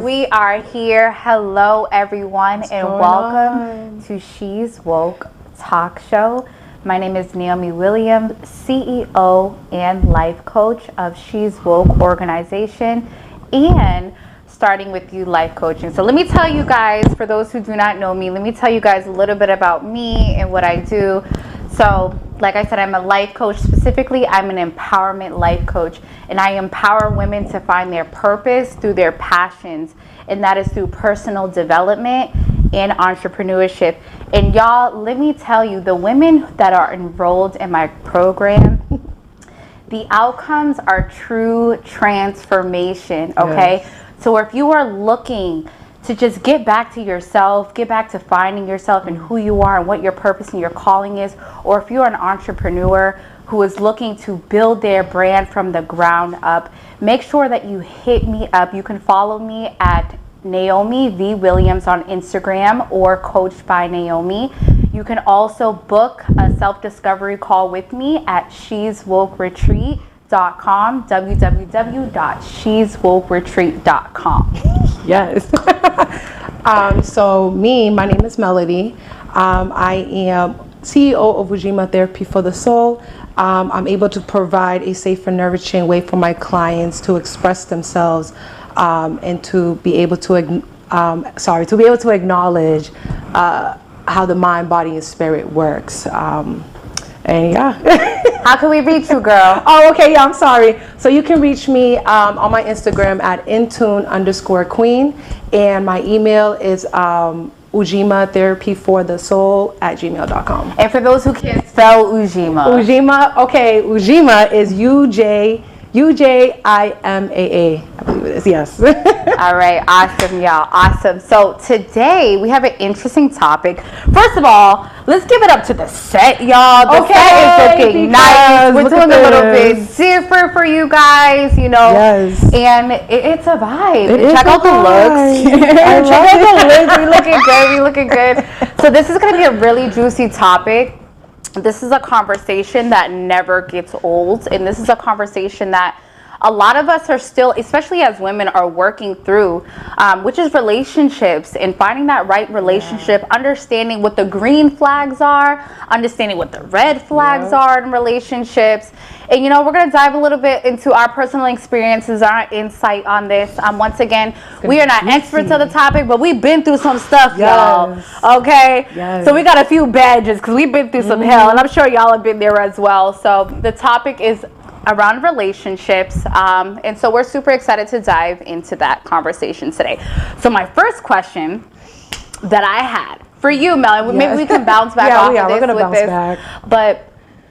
We are here. Hello, everyone, and welcome to She's Woke Talk Show. My name is Naomi Williams, CEO and life coach of She's Woke organization and Starting With You Life Coaching. So let me tell you guys, for those who do not know me, let me tell you guys a little bit about me and what I do. So, like I said, I'm a life coach. Specifically, I'm an empowerment life coach, and I empower women to find their purpose through their passions, and that is through personal development and entrepreneurship. And y'all, let me tell you, the women that are enrolled in my program, the outcomes are true transformation, okay? Yes. So if you are looking to just get back to yourself, get back to finding yourself and who you are and what your purpose and your calling is, or if you're an entrepreneur who is looking to build their brand from the ground up, make sure that you hit me up. You can follow me at Naomi V. Williams on Instagram or Coached by Naomi. You can also book a self-discovery call with me at she'swokeretreat.com, www.she'swokeretreat.com. Yes. So my name is Melody. I am CEO of Ujima Therapy for the Soul. I'm able to provide a safe and nourishing way for my clients to express themselves and to be able to acknowledge how the mind, body, and spirit works. And yeah. How can we reach you, girl? Oh, okay. Yeah, I'm sorry. So you can reach me on my Instagram at intune_queen, and my email is ujimatherapyforthesoul@gmail.com. And for those who can't spell Ujima. Ujima is UJIMAA, I believe it is, yes. All right, awesome, y'all, awesome. So today we have an interesting topic. First of all, let's give it up to the set, y'all. The set is looking nice. We're doing a little bit different for you guys, you know. Yes. And it's a vibe. Check out the looks. Check out the looks. We looking good. So this is going to be a really juicy topic. This is a conversation that never gets old, and this is a conversation that a lot of us are still, especially as women, are working through, which is relationships and finding that right relationship, understanding what the green flags are, understanding what the red flags are in relationships. And, you know, we're going to dive a little bit into our personal experiences, our insight on this. Once again, we are not experts of the topic, but we've been through some stuff, y'all. Okay? Yes. So we got a few badges because we've been through some hell, and I'm sure y'all have been there as well. So the topic is around relationships, and so we're super excited to dive into that conversation today. So my first question that I had for you, Mel, and maybe we can bounce back off of this with this. But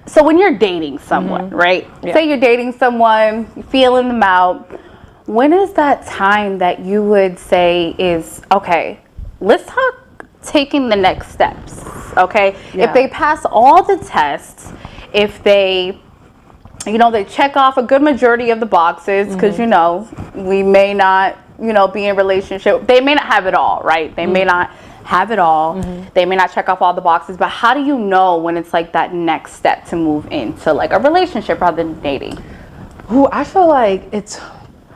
so when you're dating someone, right? Yeah. Say you're dating someone, you're feeling them out. When is that time that you would say is, okay, let's talk taking the next steps, okay? Yeah. If they pass all the tests, if they, you know, they check off a good majority of the boxes, because, you know, we may not, you know, be in a relationship. They may not have it all, right? They may not have it all. They may not check off all the boxes. But how do you know when it's like that next step to move into like a relationship rather than dating? Ooh, I feel like it's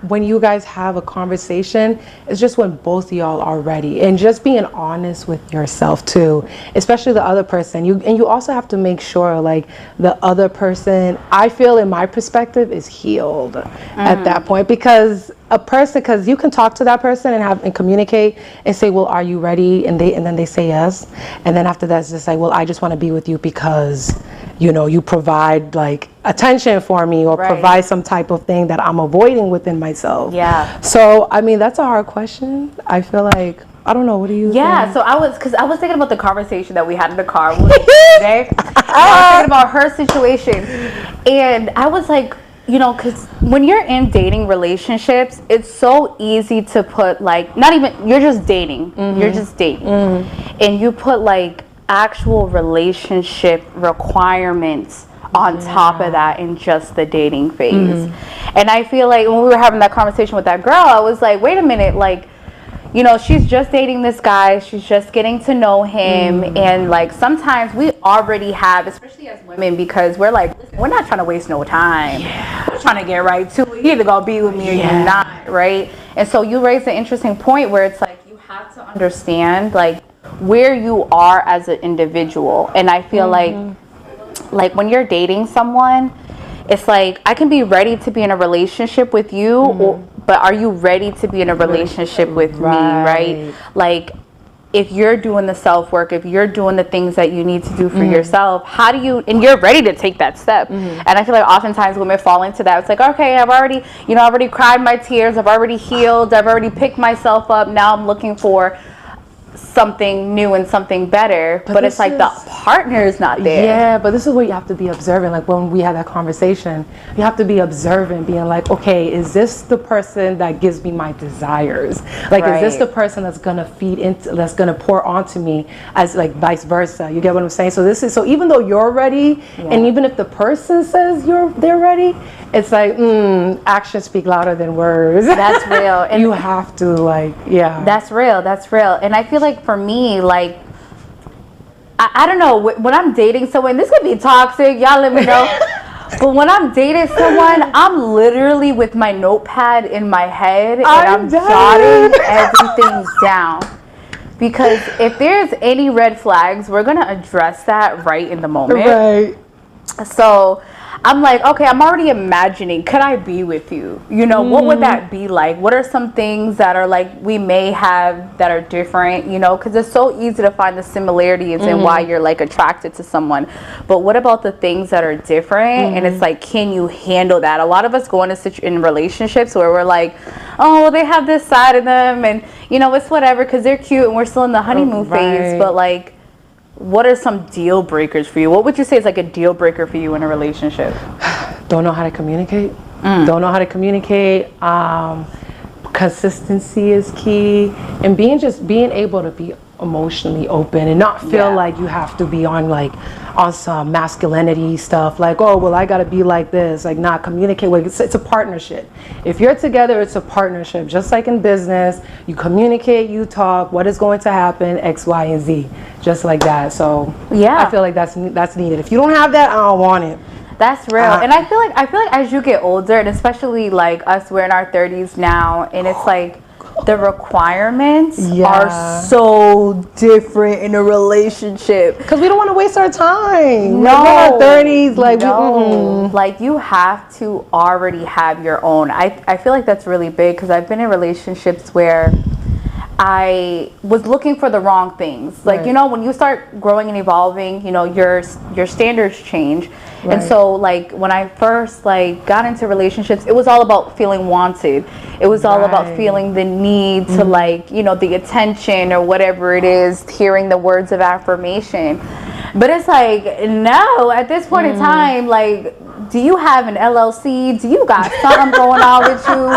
when you guys have a conversation, it's just when both of y'all are ready, and just being honest with yourself too, especially the other person. You also have to make sure like the other person, I feel in my perspective, is healed at that point, because you can talk to that person and communicate and say, well, are you ready? And then they say yes, and then after that it's just like, well, I just want to be with you because, you know, you provide like attention for me, or provide some type of thing that I'm avoiding within myself. Yeah. So I mean, that's a hard question. I feel like, I don't know, what do you think? So I was thinking about the conversation that we had in the car today. I was thinking about her situation, and I was like, you know, because when you're in dating relationships, it's so easy to put like, not even, you're just dating, and you put like actual relationship requirements on top of that in just the dating phase. And I feel like when we were having that conversation with that girl, I was like, wait a minute, like, you know, she's just dating this guy, she's just getting to know him, and like sometimes we already have, especially as women, because we're like, listen, we're not trying to waste no time. We're trying to get right to it. You either gonna be with me or you're not, right? And so you raised an interesting point where it's like you have to understand like where you are as an individual. And I feel like when you're dating someone, it's like I can be ready to be in a relationship with you, but are you ready to be in a relationship with me, right? Like, if you're doing the self-work, if you're doing the things that you need to do for yourself, how do you, and you're ready to take that step. And I feel like oftentimes women fall into that. It's like, okay, I've already, you know, I've already cried my tears, I've already healed, I've already picked myself up, now I'm looking for something new and something better, but it's like the partner is not there. Yeah, but this is where you have to be observant. Like when we had that conversation, you have to be observant, being like, okay, is this the person that gives me my desires? Like, is this the person that's gonna feed into, that's gonna pour onto me, as like vice versa? You get what I'm saying? So this is, so even though you're ready, and even if the person says they're ready, it's like actions speak louder than words. That's real. And you have to like, that's real. That's real. And I feel like for me, like, I don't know, when I'm dating someone, this could be toxic, y'all let me know. But when I'm dating someone, I'm literally with my notepad in my head and I'm jotting everything down. Because if there's any red flags, we're gonna address that right in the moment. Right. So I'm like, okay, I'm already imagining, could I be with you? You know, what would that be like? What are some things that are like, we may have that are different, you know, because it's so easy to find the similarities in why you're like attracted to someone. But what about the things that are different? And it's like, can you handle that? A lot of us go in relationships where we're like, oh, well, they have this side of them and, you know, it's whatever because they're cute and we're still in the honeymoon phase. But like, what are some deal breakers for you? What would you say is like a deal breaker for you in a relationship? Don't know how to communicate. Don't know how to communicate. Consistency is key, and being able to be emotionally open and not feel like you have to be on some masculinity stuff, like, oh well, I gotta be like this, like not communicate. It's a partnership. If you're together, it's a partnership. Just like in business, you communicate, you talk, what is going to happen, X, Y, and Z, just like that. So I feel like that's needed. If you don't have that, I don't want it. That's real. And I feel like as you get older, and especially like us, we're in our 30s now, and it's like the requirements are so different in a relationship because we don't want to waste our time. No, we're in our 30s, like like you have to already have your own. I feel like that's really big because I've been in relationships where I was looking for the wrong things. Like, you know, when you start growing and evolving, you know, your standards change. And so like when I first like got into relationships, it was all about feeling wanted. It was all about feeling the need to like, you know, the attention or whatever it is, hearing the words of affirmation. But it's like, no, at this point in time, like, do you have an LLC? Do you got something going on with you?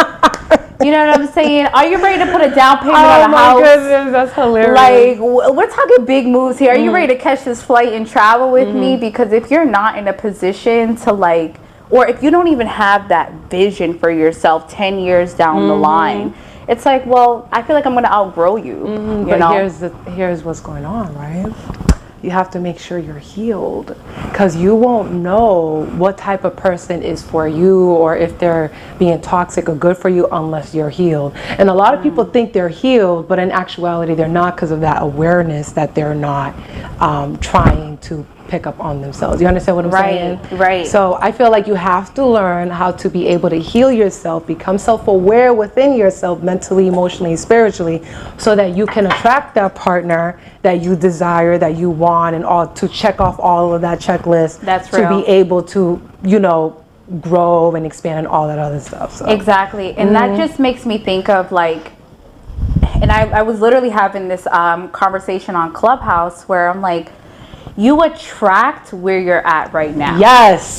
You know what I'm saying? Are you ready to put a down payment on a house? Oh my goodness, that's hilarious. Like, we're talking big moves here. Are you ready to catch this flight and travel with me? Because if you're not in a position to like, or if you don't even have that vision for yourself 10 years down the line, it's like, well, I feel like I'm going to outgrow you. You know? Here's what's going on, right? You have to make sure you're healed, because you won't know what type of person is for you or if they're being toxic or good for you unless you're healed. And a lot of people think they're healed, but in actuality they're not, because of that awareness that they're not trying to pick up on themselves. You understand what I'm saying? Right. So I feel like you have to learn how to be able to heal yourself, become self-aware within yourself, mentally, emotionally, spiritually, so that you can attract that partner that you desire, that you want, and all, to check off all of that checklist. That's real. To be able to, you know, grow and expand and all that other stuff. So. Exactly. And that just makes me think of like, and I was literally having this conversation on Clubhouse where I'm like, you attract where you're at right now. Yes.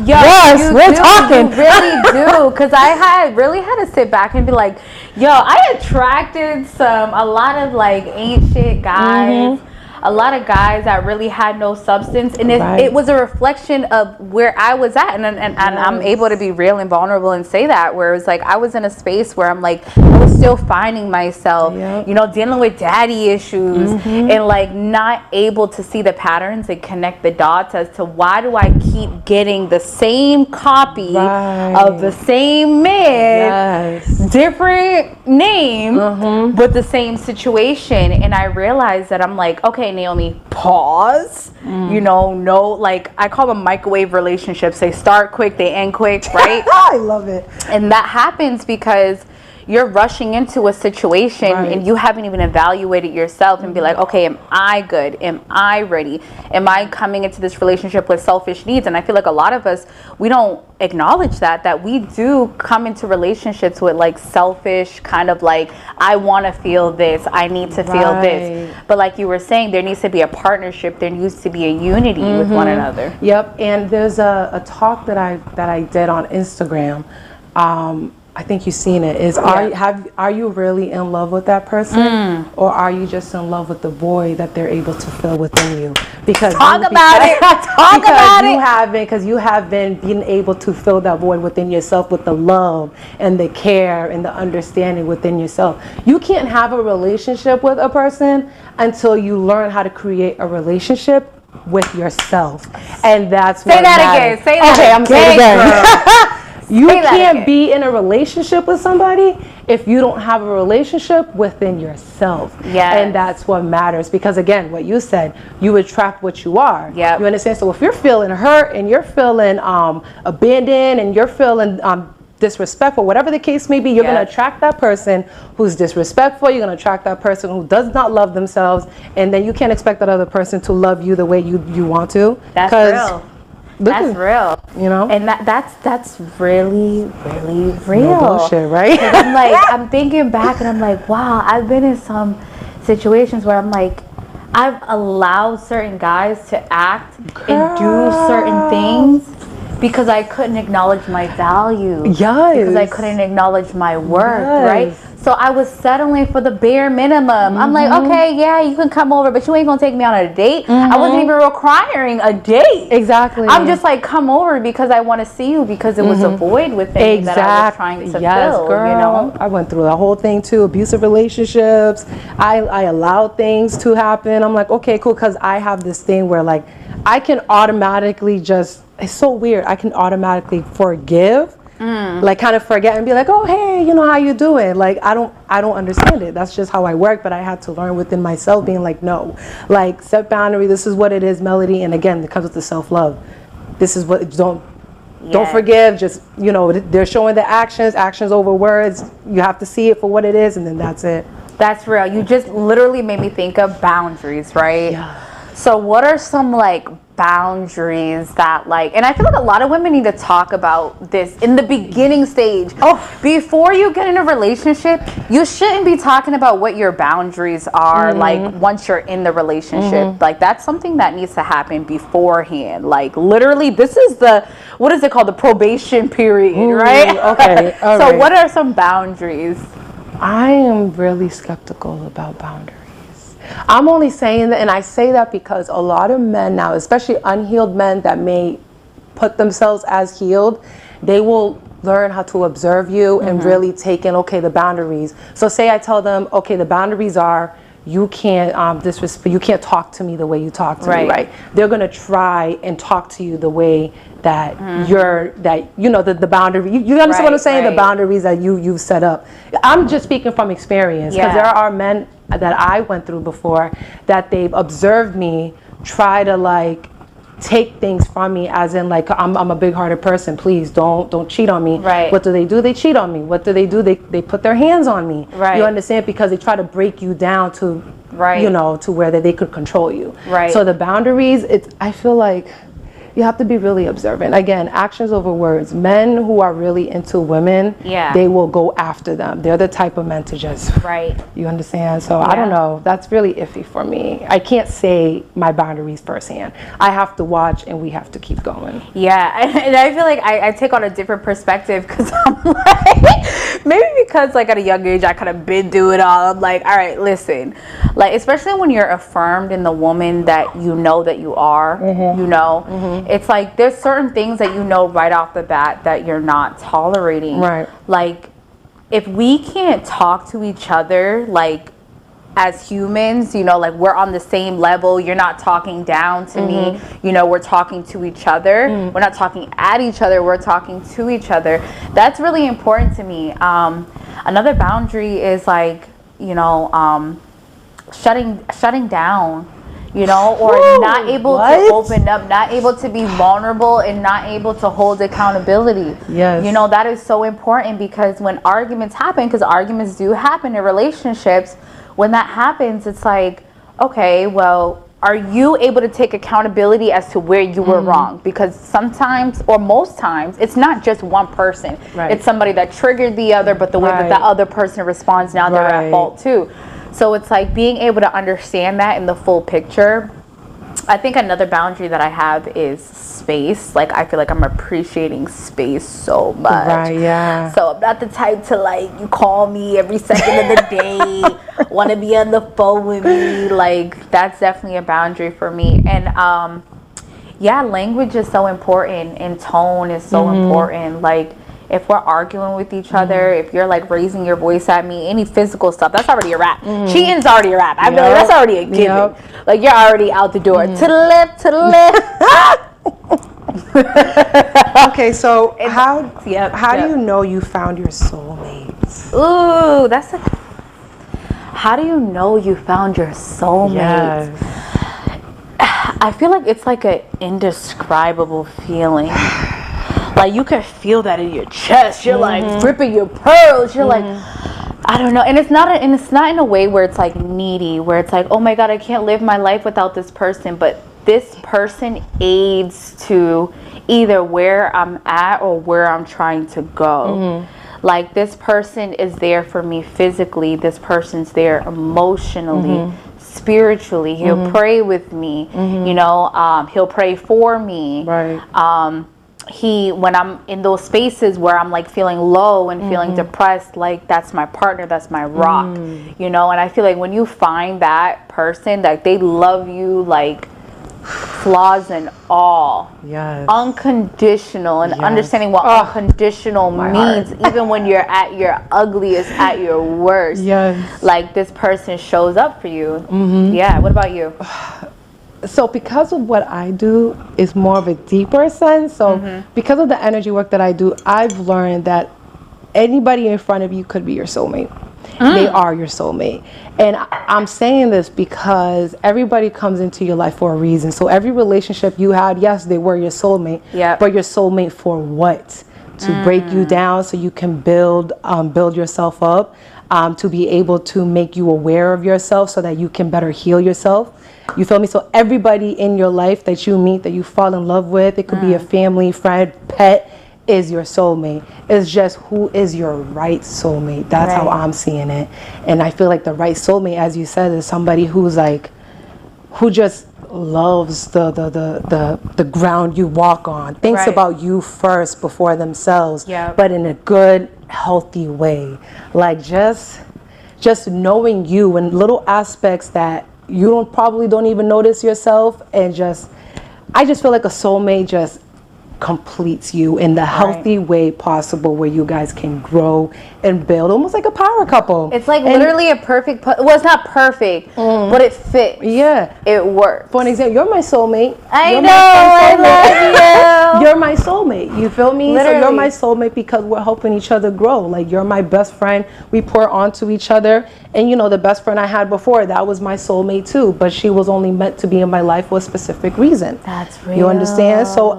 Yes, we're talking. You really do. Because I really had to sit back and be like, yo, I attracted a lot of like ain't shit guys. a lot of guys that really had no substance, and it was a reflection of where I was at, and I'm able to be real and vulnerable and say that, where it was like I was in a space where I'm like, I was still finding myself, you know, dealing with daddy issues, and like not able to see the patterns and connect the dots as to why do I keep getting the same copy of the same man, different name, but the same situation. And I realized that I'm like, okay, Naomi, pause. You know, no, like I call them microwave relationships. They start quick, they end quick, right? I love it. And that happens because you're rushing into a situation and you haven't even evaluated yourself and be like, okay, am I good? Am I ready? Am I coming into this relationship with selfish needs? And I feel like a lot of us, we don't acknowledge that we do come into relationships with like selfish kind of like, I want to feel this, I need to feel this. But like you were saying, there needs to be a partnership, there needs to be a unity with one another. Yep. And there's a talk that I did on Instagram. I think you've seen it. Are you really in love with that person, or are you just in love with the void that they're able to fill within you? Because you haven't been able to fill that void within yourself with the love and the care and the understanding within yourself. You can't have a relationship with a person until you learn how to create a relationship with yourself, and that's what matters. Say that again. I'm saying it again. You can't be in a relationship with somebody if you don't have a relationship within yourself. And that's what matters, because again, what you said, you attract what you are. You understand? So if you're feeling hurt and you're feeling abandoned and you're feeling disrespectful, whatever the case may be, you're going to attract that person who's disrespectful. You're going to attract that person who does not love themselves, and then you can't expect that other person to love you the way you want to. That's real. That's real, you know, and that's really real. No bullshit, right? I'm like, I'm thinking back, and I'm like, wow, I've been in some situations where I'm like, I've allowed certain guys to act and do certain things because I couldn't acknowledge my value. Because I couldn't acknowledge my worth, right? So I was settling for the bare minimum. I'm like, okay, yeah, you can come over, but you ain't gonna take me on a date. I wasn't even requiring a date. I'm just like, come over because I want to see you, because it was a void within me that I was trying to fill. Girl. You know, I went through the whole thing too, abusive relationships. I allowed things to happen. I'm like, okay, cool, because I have this thing where like I can automatically just, it's so weird, I can automatically forgive. Like kind of forget and be like, oh hey, you know, how you doing? Like I don't understand it. That's just how I work. But I had to learn within myself, being like, no, like set boundary. This is what it is, Melody. And again, it comes with the self-love. This is what, don't forgive. Just, you know, they're showing the actions over words. You have to see it for what it is, and then that's it. That's real. You just literally made me think of boundaries, right? So what are some like boundaries that like, and I feel like a lot of women need to talk about this in the beginning stage. Before you get in a relationship, you shouldn't be talking about what your boundaries are like once you're in the relationship. Like that's something that needs to happen beforehand. Like literally, this is the, what is it called? The probation period, right? Okay. So what are some boundaries? I am really skeptical about boundaries. I'm only saying that, and I say that because a lot of men now, especially unhealed men that may put themselves as healed, they will learn how to observe you and really take in, okay, the boundaries. So say I tell them, okay, the boundaries are, you can't disrespect, you can't talk to me the way you talk to me, right? They're gonna try and talk to you the way that the boundary, you understand what I'm saying? The boundaries that you've set up. I'm just speaking from experience, because there are men that I went through before that they've observed me try to like take things from me, as in like I'm a big-hearted person, please don't cheat on me. What do? They cheat on me. What do? They put their hands on me. You understand? Because they try to break you down to you know, to where they could control you. So the boundaries, I feel like you have to be really observant. Again, actions over words. Men who are really into women, they will go after them. They're the type of men to just, you understand? So I don't know. That's really iffy for me. I can't say my boundaries firsthand. I have to watch, and we have to keep going. And I feel like I take on a different perspective, because I'm like, Maybe because like at a young age I kind of been through it all. I'm like, all right, listen, like especially when you're affirmed in the woman that you know that you are, you know, it's like there's certain things that you know right off the bat that you're not tolerating. Right. Like if we can't talk to each other like as humans, you know, like we're on the same level, you're not talking down to me, you know, we're talking to each other, we're not talking at each other, we're talking to each other. That's really important to me. Another boundary is like, you know, shutting down, you know, or not able to open up, not able to be vulnerable, and not able to hold accountability. Yes. You know, that is so important, because when arguments happen, because arguments do happen in relationships, when that happens, it's like, okay, well, are you able to take accountability as to where you were wrong? Because sometimes, or most times, it's not just one person. Right. It's somebody that triggered the other, but the way that the other person responds, now they're at fault too. So it's like being able to understand that in the full picture. I think another boundary that I have is space. Like I feel like I'm appreciating space so much. Right, yeah. So I'm not the type to like, you call me every second of the day, want to be on the phone with me. Like that's definitely a boundary for me. And yeah, language is so important, and tone is so important. Like if we're arguing with each other, if you're like raising your voice at me, any physical stuff, that's already a wrap. Cheating's already a wrap. I feel like that's already a given. Like you're already out the door. To the left, to the left. Okay, so how do you know you found your soulmate? Ooh, that's a. How do you know you found your soulmate? Yes. I feel like it's like an indescribable feeling. Like you can feel that in your chest. You're like gripping your pearls. You're like, I don't know. And it's not in a way where it's like needy, where it's like, oh my God, I can't live my life without this person. But this person aids to either where I'm at or where I'm trying to go. Like this person is there for me physically. This person's there emotionally, spiritually. He'll pray with me. You know, he'll pray for me. Right. When I'm in those spaces where I'm like feeling low and feeling depressed, like that's my partner, that's my rock, you know. And I feel like when you find that person, like they love you like flaws and all, unconditional, and understanding what unconditional means, even when you're at your ugliest, at your worst, like this person shows up for you. Yeah. What about you? So because of what I do is more of a deeper sense. So because of the energy work that I do, I've learned that anybody in front of you could be your soulmate. They are your soulmate. And I'm saying this because everybody comes into your life for a reason. So every relationship you had, yes, they were your soulmate. But your soulmate for what? To break you down so you can build yourself up, to be able to make you aware of yourself so that you can better heal yourself. You feel me? So everybody in your life that you meet, that you fall in love with, it could be a family, friend, pet, is your soulmate. It's just who is your right soulmate. That's how I'm seeing it. And I feel like the right soulmate, as you said, is somebody who's like, who just loves the ground you walk on, thinks about you first before themselves, but in a good, healthy way. Like just knowing you and little aspects that you probably don't even notice yourself, and I just feel like a soulmate just completes you in the healthy way possible, where you guys can grow and build, almost like a power couple. It's like literally a perfect well, it's not perfect, but it fits. It works. For an example, you're my soulmate. I love you. You're my soulmate. You feel me? Literally. So you're my soulmate because we're helping each other grow. Like you're my best friend. We pour onto each other. And you know, the best friend I had before, that was my soulmate too, but she was only meant to be in my life for a specific reason. That's real. You understand? So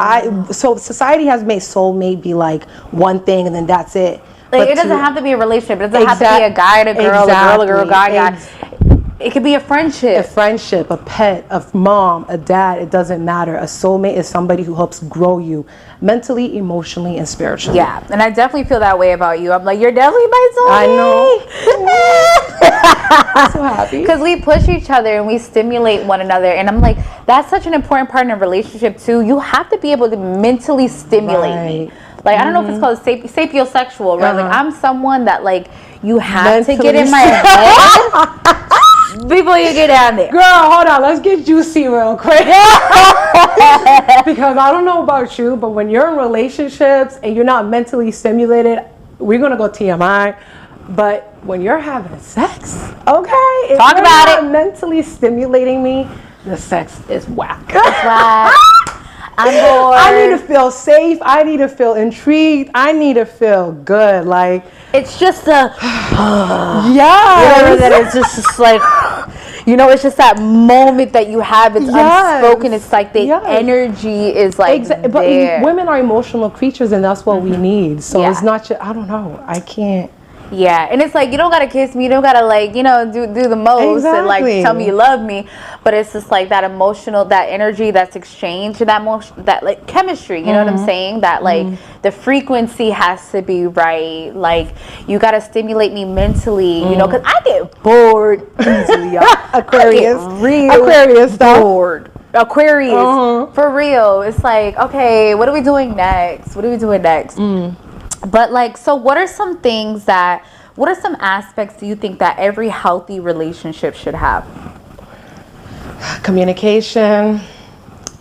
society has made soulmate be like one thing and then that's it. Like it doesn't have to be a relationship. It doesn't have to be a guy and a girl, a girl, guy. It could be a friendship. A friendship, a pet, a mom, a dad, it doesn't matter. A soulmate is somebody who helps grow you mentally, emotionally, and spiritually. Yeah, and I definitely feel that way about you. I'm like, you're definitely my soulmate. I know. I'm so happy. Because we push each other and we stimulate one another. And I'm like, that's such an important part in a relationship too. You have to be able to mentally stimulate me. Like, I don't know if it's called sapiosexual, right? Like, I'm someone that, like, you have to get in my head before you get down there. Girl, hold on. Let's get juicy real quick. Because I don't know about you, but when you're in relationships and you're not mentally stimulated, we're going to go TMI. But when you're having sex, okay? If Talk you're about not it. mentally stimulating me, the sex is whack. That's why I'm bored. I need to feel safe. I need to feel intrigued. I need to feel good. Like, it's just a yeah. that it's just like, you know, it's just that moment that you have. It's unspoken. It's like the energy is like But there. women are emotional creatures, and that's what we need. So Yeah. it's not just, I don't know. I can't. Yeah, and it's like, you don't gotta kiss me, you don't gotta, like, you know, do the most and like tell me you love me, but it's just like that emotional, that energy that's exchanged, that like chemistry, you know what I'm saying? That like the frequency has to be right. Like, you gotta stimulate me mentally, you know, because I get bored easily, y'all. Aquarius. I get real Aquarius stuff. bored. Aquarius, for real. It's like, okay, what are we doing next? But like, so what are some aspects do you think that every healthy relationship should have? Communication.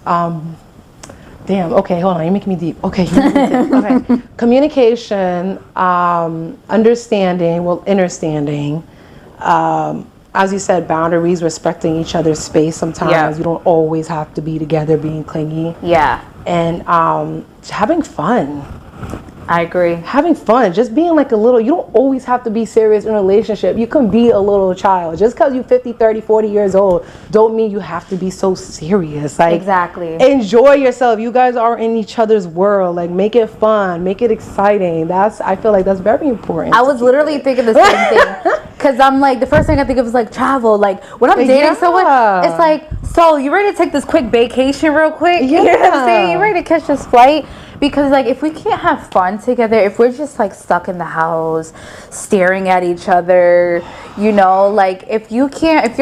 Okay, hold on, you're making me deep. Okay. Communication, understanding, understanding. As you said, boundaries, respecting each other's space sometimes. Yeah. You don't always have to be together, being clingy. Yeah. And having fun. I agree. Having fun, just being like a little, you don't always have to be serious in a relationship. You can be a little child. Just because you're 50, 30, 40 years old, don't mean you have to be so serious. Like, exactly. Enjoy yourself. You guys are in each other's world. Like, make it fun, make it exciting. I feel like that's very important. I was literally thinking the same thing. Because I'm like, the first thing I think of is like travel. Like, when I'm dating someone, it's like, so you ready to take this quick vacation real quick? Yeah. You know what I'm saying? You ready to catch this flight? Because like, if we can't have fun together, if we're just like stuck in the house staring at each other, you know, like if you're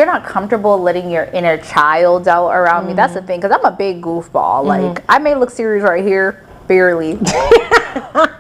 not comfortable letting your inner child out around me, that's the thing. Because I'm a big goofball. Like, I may look serious right here, barely.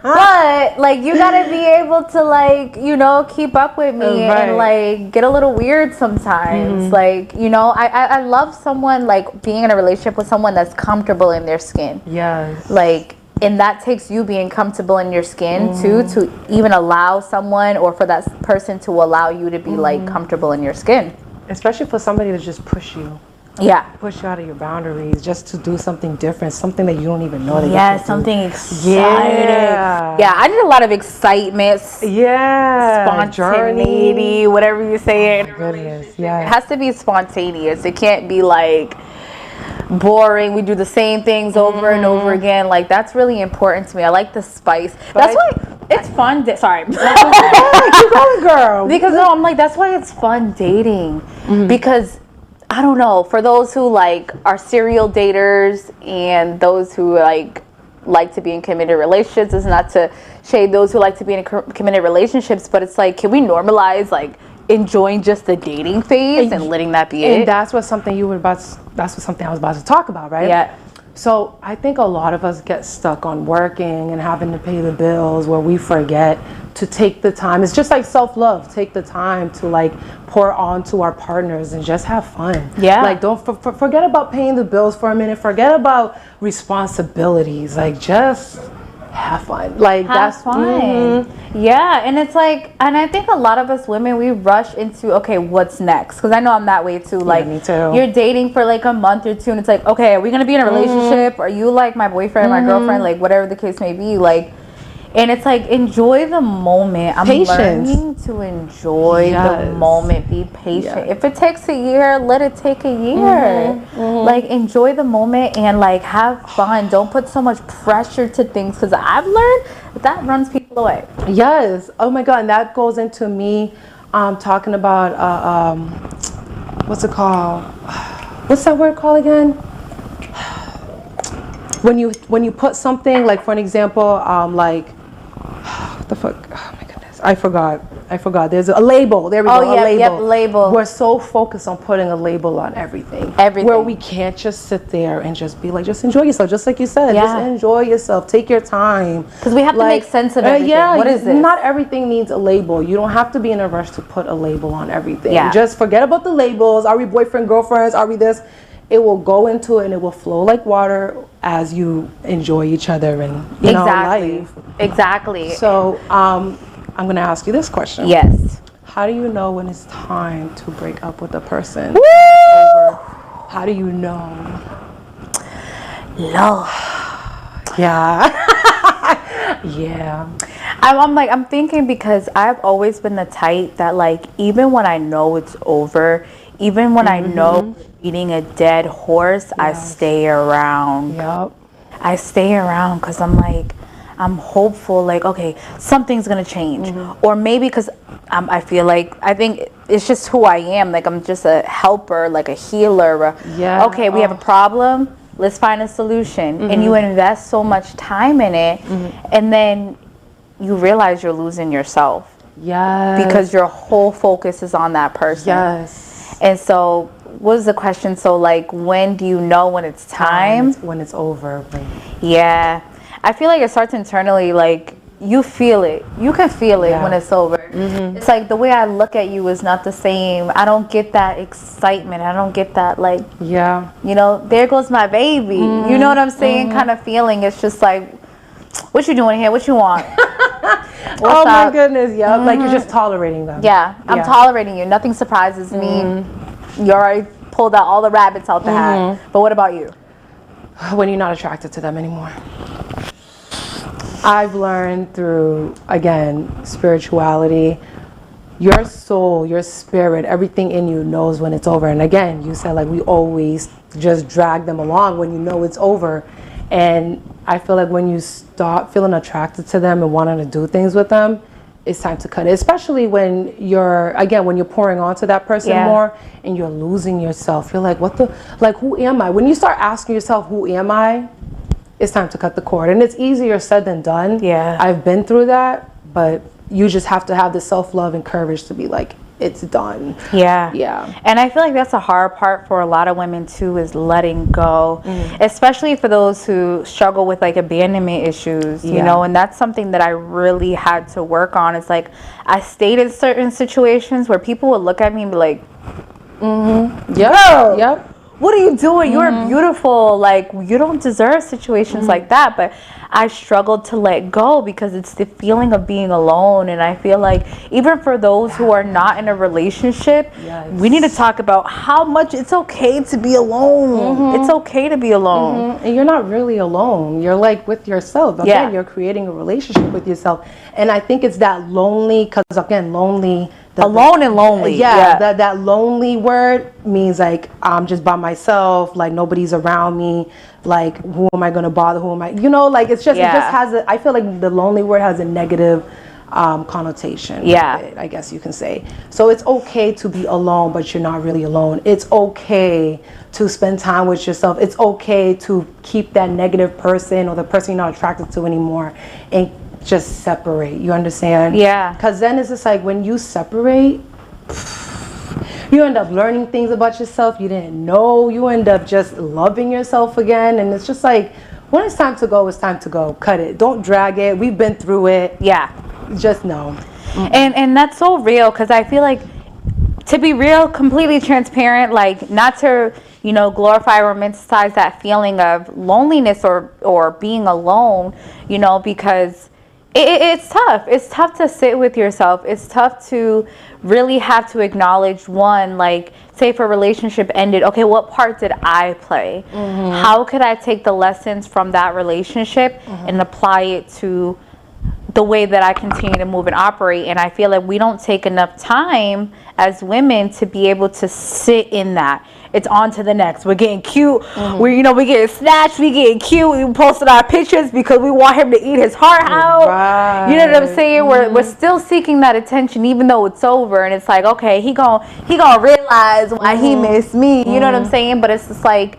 But like, you gotta be able to, like, you know, keep up with me and like get a little weird sometimes. Like, you know, I love someone, like, being in a relationship with someone that's comfortable in their skin. Yes. Like, and that takes you being comfortable in your skin too, to even allow someone, or for that person to allow you to be like comfortable in your skin. Especially for somebody to just push you. Yeah. Push you out of your boundaries, just to do something different, something that you don't even know that you can something do. exciting. Yeah, I need a lot of excitement. Yeah. Spontaneity, whatever you say. Goodness, It has to be spontaneous. It can't be like boring. We do the same things over and over again. Like, that's really important to me. I like the spice. That's why it's fun. Sorry. Keep going, girl. Because no, I'm like, that's why it's fun dating. Because I don't know, for those who like are serial daters and those who like to be in committed relationships, it's not to shade those who like to be in committed relationships, but it's like, can we normalize like enjoying just the dating phase and letting that be it? And that's what something something I was about to talk about, right? Yeah. So I think a lot of us get stuck on working and having to pay the bills, where we forget to take the time. It's just like self-love. Take the time to like pour onto our partners and just have fun. Yeah. Like, don't forget about paying the bills for a minute. Forget about responsibilities. Like, just have fun. Like, Have fun. Yeah, and it's like, and I think a lot of us women, we rush into, okay, what's next? Because I know I'm that way too. Like, me too. You're dating for like a month or two, and it's like, okay, are we gonna be in a relationship? Are you like my boyfriend, my girlfriend, like whatever the case may be, like. And it's like, enjoy the moment. I'm learning to enjoy the moment. Be patient. If it takes a year, let it take a year. Like, enjoy the moment and like have fun. Don't put so much pressure to things, because I've learned that runs people away. Yes. Oh my God. And that goes into me talking about what's it called? What's that word called again? When you put something, like, for an example, like, what the fuck? Oh my goodness. I forgot. There's a label. There we go. Yeah, a label. Yep, label. We're so focused on putting a label on everything. Where we can't just sit there and just be like, just enjoy yourself. Just like you said, just enjoy yourself. Take your time. Because we have to make sense of everything. What is this? Not everything needs a label. You don't have to be in a rush to put a label on everything. Yeah. Just forget about the labels. Are we boyfriend, girlfriends? Are we this? It will go into it and it will flow like water as you enjoy each other and life. Exactly. So I'm going to ask you this question. Yes. How do you know when it's time to break up with a person? Woo! How do you know? Love. Yeah. Yeah. I'm thinking because I've always been the type that like even when I know it's over, even when I know beating a dead horse, I stay around. Yep. I stay around because I'm like, I'm hopeful, like, okay, something's gonna change. Or maybe because I feel like, I think it's just who I am. Like, I'm just a helper, like a healer. Okay, we have a problem, let's find a solution. And you invest so much time in it, and then you realize you're losing yourself. Yes. Because your whole focus is on that person. Yes. And so, what was the question? So, like, when do you know when it's time? When it's over. Yeah. I feel like it starts internally, like, you feel it. You can feel it when it's over. It's like the way I look at you is not the same. I don't get that excitement. I don't get that, like, there goes my baby. You know what I'm saying? Kind of feeling. It's just like, what you doing here? What you want? Oh my goodness, yeah. Like you're just tolerating them. Yeah, I'm tolerating you. Nothing surprises me. You already pulled out all the rabbits out the hat. But what about you? When you're not attracted to them anymore. I've learned through, again, spirituality, your soul, your spirit, everything in you knows when it's over. And again, you said like we always just drag them along when you know it's over. And I feel like when you stop feeling attracted to them and wanting to do things with them, it's time to cut it. Especially when you're pouring onto that person more and you're losing yourself. You're like, who am I? When you start asking yourself, who am I? It's time to cut the cord. And it's easier said than done. Yeah. I've been through that, but you just have to have the self-love and courage to be like, it's done. Yeah. Yeah. And I feel like that's a hard part for a lot of women too, is letting go, especially for those who struggle with like abandonment issues, you know, and that's something that I really had to work on. It's like I stayed in certain situations where people would look at me and be like, Yep. What are you doing? You're beautiful. Like, you don't deserve situations like that. But I struggled to let go because it's the feeling of being alone. And I feel like even for those who are not in a relationship, we need to talk about how much it's okay to be alone. It's okay to be alone. And you're not really alone. You're like with yourself. Again, you're creating a relationship with yourself. And I think it's that lonely, because again, lonely. Alone and lonely. That lonely word means like I'm just by myself, like nobody's around me, like who am I going to bother, who am I, like it's just, it just has I feel like the lonely word has a negative connotation with it, I guess you can say. So it's okay to be alone, but you're not really alone. It's okay to spend time with yourself. It's okay to keep that negative person or the person you're not attracted to anymore and just separate. You understand? Yeah. Because then it's just like when you separate, you end up learning things about yourself you didn't know. You end up just loving yourself again. And it's just like, when it's time to go, it's time to go. Cut it. Don't drag it. We've been through it. Yeah. Just know. And that's so real, because I feel like, to be real, completely transparent, like not to, glorify or romanticize that feeling of loneliness or being alone, because it's tough. It's tough to sit with yourself. It's tough to really have to acknowledge, one, like, say if a relationship ended, okay, what part did I play? How could I take the lessons from that relationship and apply it to the way that I continue to move and operate? And I feel like we don't take enough time as women to be able to sit in that. It's on to the next. We're getting cute. We're getting snatched. We getting cute. We posted our pictures because we want him to eat his heart out. You know what I'm saying? We're still seeking that attention even though it's over. And it's like, okay, he gonna realize why he missed me. You know what I'm saying? But it's just like,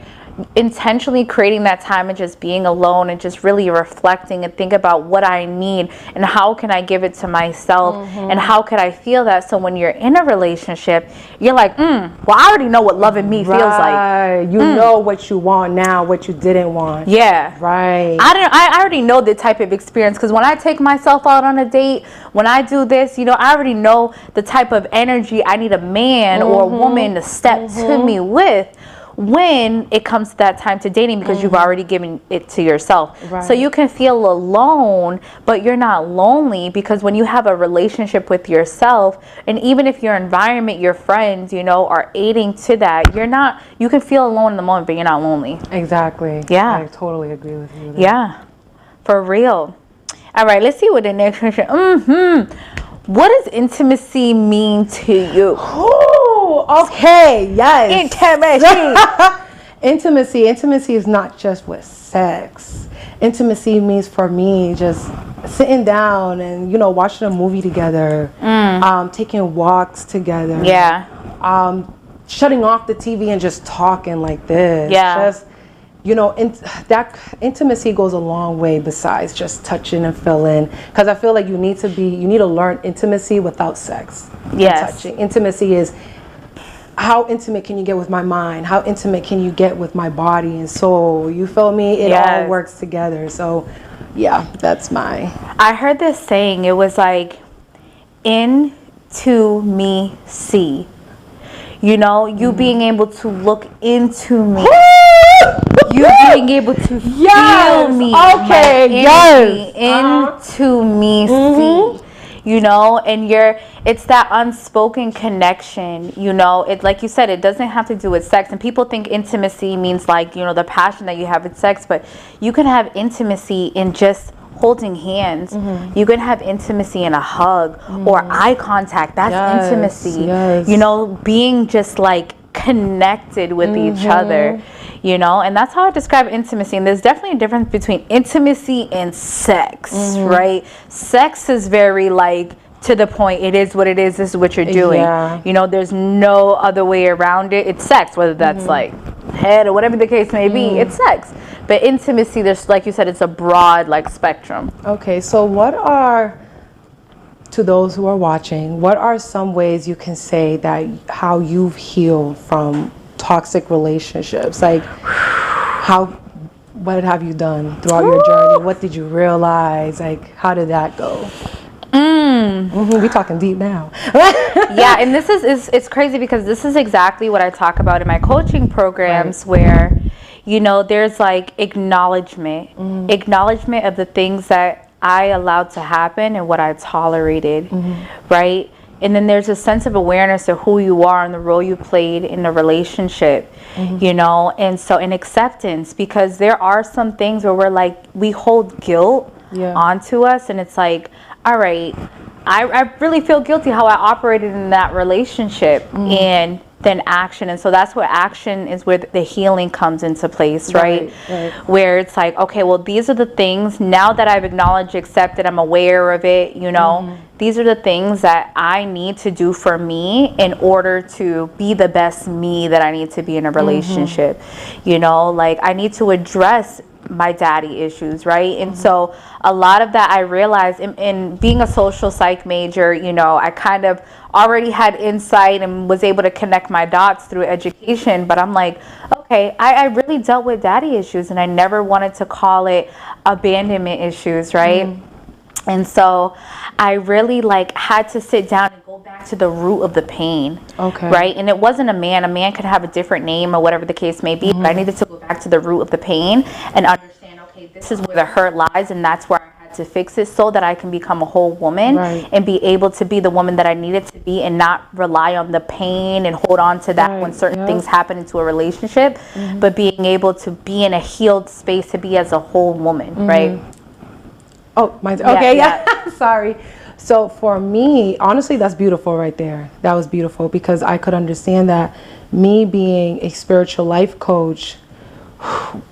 intentionally creating that time and just being alone and just really reflecting and think about what I need and how can I give it to myself and how could I feel that. So when you're in a relationship, you're like, well, I already know what loving me feels like. You know what you want now, what you didn't want. Yeah. Right. I already know the type of experience, because when I take myself out on a date, when I do this, I already know the type of energy I need a man or a woman to step to me with when it comes to that time to dating, because you've already given it to yourself. Right. So you can feel alone, but you're not lonely, because when you have a relationship with yourself, and even if your environment, your friends, are aiding to that, you can feel alone in the moment, but you're not lonely. Exactly. Yeah. I totally agree with you there. Yeah. For real. All right, let's see what the next question. What does intimacy mean to you? Oh, okay, yes. Intimacy. Intimacy is not just with sex. Intimacy means, for me, just sitting down and, watching a movie together, taking walks together. Yeah. Shutting off the TV and just talking like this. Yeah. Just, that intimacy goes a long way besides just touching and feeling. Because I feel like you need to learn intimacy without sex. Yes. Touching. Intimacy is, how intimate can you get with my mind? How intimate can you get with my body and soul? You feel me? It all works together. So, yeah, that's I heard this saying. It was like, into me, see. You being able to look into me. You being able to feel me. Okay, into me, see. And it's that unspoken connection, it's like you said, it doesn't have to do with sex. And people think intimacy means like, the passion that you have with sex, but you can have intimacy in just holding hands. You can have intimacy in a hug or eye contact. That's intimacy. Yes. Being just like connected with each other, and that's how I describe intimacy. And there's definitely a difference between intimacy and sex, right? Sex is very like to the point. It is what it is. This is what you're doing. There's no other way around it. It's sex, whether that's like head or whatever the case may be. It's sex. But intimacy, there's, like you said, it's a broad like spectrum. Okay, so to those who are watching, what are some ways you can say that how you've healed from toxic relationships? Like, what have you done throughout your journey? What did you realize? Like, how did that go? We're talking deep now. Yeah, and this is it's crazy, because this is exactly what I talk about in my coaching programs, where there's like acknowledgement of the things that I allowed to happen and what I tolerated, right? And then there's a sense of awareness of who you are and the role you played in the relationship, and so in acceptance, because there are some things where we're like, we hold guilt onto us, and it's like, all right, I really feel guilty how I operated in that relationship, and then action. And so that's where action is, where the healing comes into place, right? Where it's like, okay, well, these are the things, now that I've acknowledged, accepted, I'm aware of it, these are the things that I need to do for me in order to be the best me that I need to be in a relationship. Like, I need to address my daddy issues, right? And so a lot of that I realized in being a social psych major, I kind of already had insight and was able to connect my dots through education. But I'm like, okay, I really dealt with daddy issues, and I never wanted to call it abandonment issues, right? And so I really had to sit down and go back to the root of the pain. Okay. Right? And it wasn't a man. A man could have a different name or whatever the case may be, but I needed to go back to the root of the pain and understand, okay, this is where the hurt lies, and that's where I had to fix it so that I can become a whole woman and be able to be the woman that I needed to be, and not rely on the pain and hold on to that when certain things happen into a relationship, but being able to be in a healed space to be as a whole woman, right? Oh, mine's okay. Yeah. Sorry. So for me, honestly, that's beautiful right there. That was beautiful, because I could understand that me being a spiritual life coach,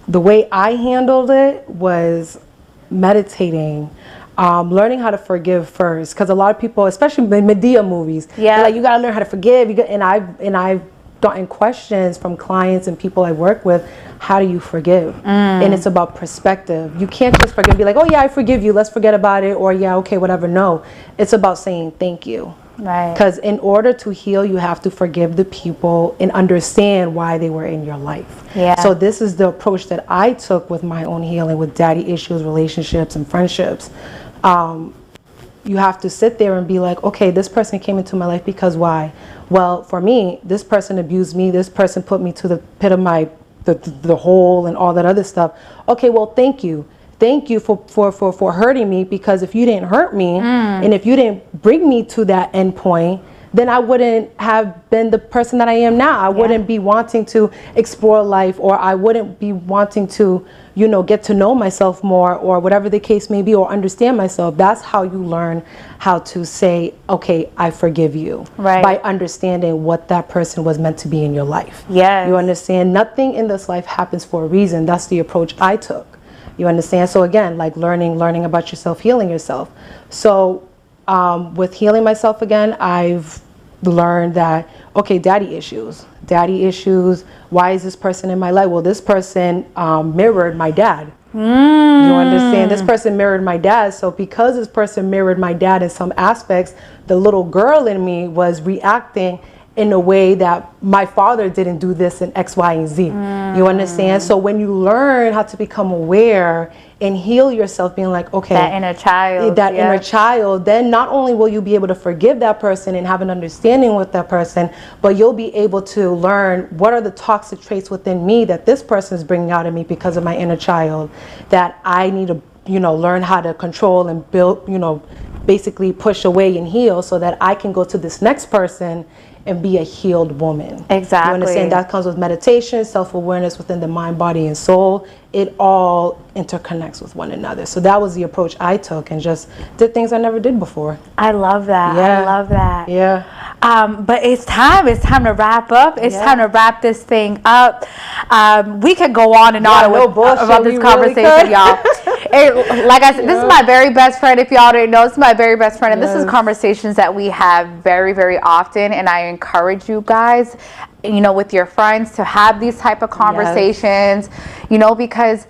the way I handled it was meditating, learning how to forgive first. Because a lot of people, especially in Medea movies, they're like, you gotta learn how to forgive. And I've gotten questions from clients and people I work with, how do you forgive? And it's about perspective. You can't just forgive and be like, oh yeah, I forgive you, let's forget about it, or yeah, okay, whatever. No, it's about saying thank you. Right. Because in order to heal, you have to forgive the people and understand why they were in your life. Yeah. So this is the approach that I took with my own healing, with daddy issues, relationships, and friendships. You have to sit there and be like, okay, this person came into my life because why? Well, for me, this person abused me. This person put me to the pit of the hole and all that other stuff. Okay, well, thank you. Thank you for hurting me, because if you didn't hurt me and if you didn't bring me to that end point, then I wouldn't have been the person that I am now. I wouldn't be wanting to explore life, or I wouldn't be wanting to, you know, get to know myself more, or whatever the case may be, or understand myself. That's how you learn how to say, okay, I forgive you. Right. By understanding what that person was meant to be in your life. Yes. You understand? Nothing in this life happens for a reason. That's the approach I took. You understand? So again, like learning about yourself, healing yourself. So with healing myself again, I've learned that, okay, daddy issues. Why is this person in my life? Well, this person mirrored my dad. You understand? This person mirrored my dad. So because this person mirrored my dad in some aspects, the little girl in me was reacting in a way that my father didn't do this in X, Y, and Z. You understand? So when you learn how to become aware and heal yourself, being like, okay, that inner child, then not only will you be able to forgive that person and have an understanding with that person, but you'll be able to learn what are the toxic traits within me that this person is bringing out of me because of my inner child, that I need to, you know, learn how to control and build, you know, basically push away and heal, so that I can go to this next person and be a healed woman. Exactly. You understand? That comes with meditation, self-awareness within the mind, body, and soul. It all interconnects with one another. So that was the approach I took, and just did things I never did before. I love that. Yeah. I love that. Yeah. But it's time to wrap up. It's time to wrap this thing up. We could go on and on about this conversation, y'all. Like I said, this is my very best friend. If y'all didn't know, this is my very best friend. And this is conversations that we have very, very often. And I encourage you guys, you know, with your friends, to have these type of conversations, you know, because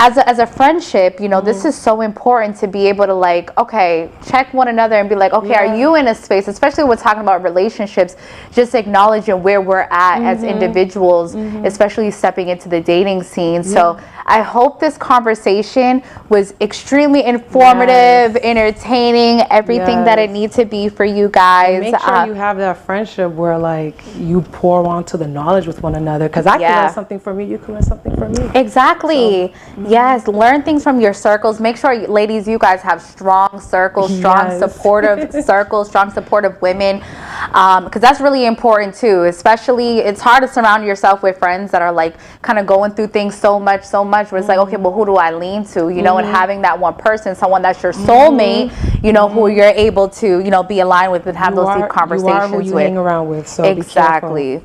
as a friendship, you know, this is so important to be able to, like, okay, check one another and be like, okay, are you in a space, especially when we're talking about relationships, just acknowledging where we're at as individuals, especially stepping into the dating scene. So I hope this conversation was extremely informative, entertaining, everything that it needs to be for you guys. And make sure you have that friendship where, like, you pour onto the knowledge with one another, because I can learn something from you, you can learn something from me. Exactly. So, yes, learn things from your circles. Make sure, ladies, you guys have strong circles, strong supportive circles, strong supportive women, because that's really important too. Especially, it's hard to surround yourself with friends that are, like, kind of going through things so much where it's like, okay, well, who do I lean to, you know? And having that one person, someone that's your soulmate, you know, who you're able to, you know, be aligned with and have those deep conversations you are who you with. hang around with, so exactly.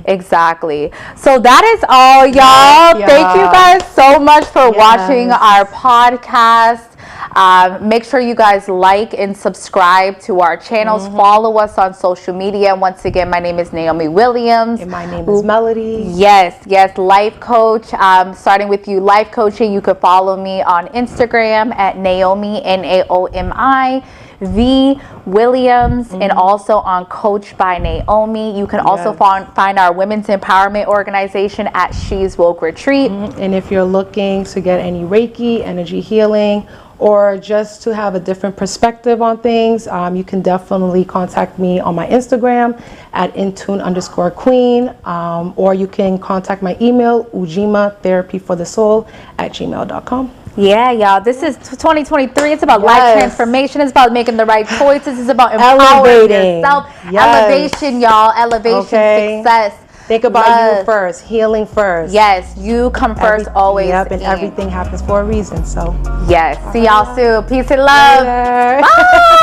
Exactly. So that is all, y'all. Thank you guys so much for watching our podcast. Make sure you guys like and subscribe to our channels. Follow us on social media. Once again, my name is Naomi Williams. And my name is Melody. Yes, life coach. Starting with you, life coaching. You could follow me on Instagram at Naomi, Naomi V Williams, and also on Coach by Naomi. You can also find our women's empowerment organization at She's Woke Retreat. And if you're looking to get any Reiki, energy healing, or just to have a different perspective on things, you can definitely contact me on my Instagram at intune_queen, or you can contact my email, ujimatherapyforthesoul@gmail.com. Yeah, y'all. This is 2023. It's about life transformation. It's about making the right choices. It's about empowering yourself. Elevation, y'all. Elevation, success. Think about you first. Healing first. Yes, you come first always. Yep, and everything happens for a reason. So yes. See y'all soon. Peace and love. Bye.